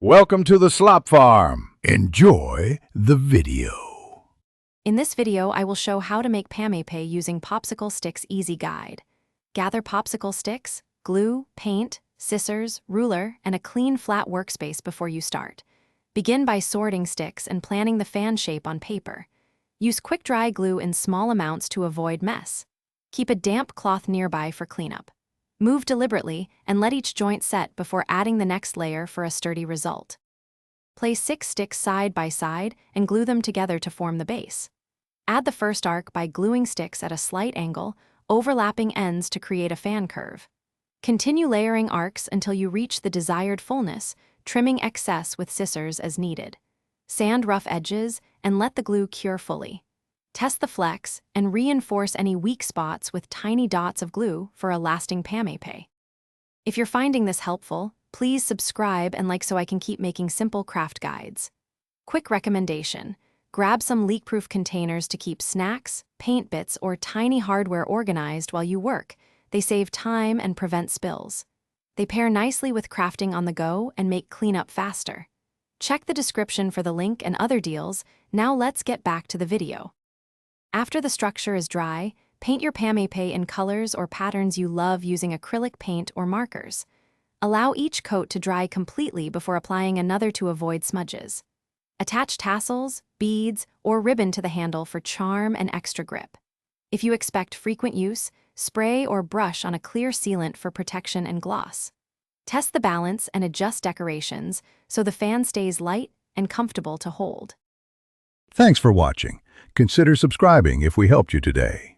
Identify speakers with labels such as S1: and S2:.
S1: Welcome to the Slop Farm. Enjoy the video.
S2: In this video, I will show how to make Pamaypay using Popsicle Sticks Easy Guide. Gather popsicle sticks, glue, paint, scissors, ruler, and a clean flat workspace before you start. Begin by sorting sticks and planning the fan shape on paper. Use quick-dry glue in small amounts to avoid mess. Keep a damp cloth nearby for cleanup. Move deliberately and let each joint set before adding the next layer for a sturdy result. Place 6 sticks side by side and glue them together to form the base. Add the first arc by gluing sticks at a slight angle, overlapping ends to create a fan curve. Continue layering arcs until you reach the desired fullness, trimming excess with scissors as needed. Sand rough edges and let the glue cure fully. Test the flex and reinforce any weak spots with tiny dots of glue for a lasting Pamaypay. If you're finding this helpful, please subscribe and like so I can keep making simple craft guides. Quick recommendation: grab some leak-proof containers to keep snacks, paint bits, or tiny hardware organized while you work. They save time and prevent spills. They pair nicely with crafting on the go and make cleanup faster. Check the description for the link and other deals. Now let's get back to the video. After the structure is dry, paint your Pamaypay in colors or patterns you love using acrylic paint or markers. Allow each coat to dry completely before applying another to avoid smudges. Attach tassels, beads, or ribbon to the handle for charm and extra grip. If you expect frequent use, spray or brush on a clear sealant for protection and gloss. Test the balance and adjust decorations so the fan stays light and comfortable to hold.
S1: Thanks for watching. Consider subscribing if we helped you today.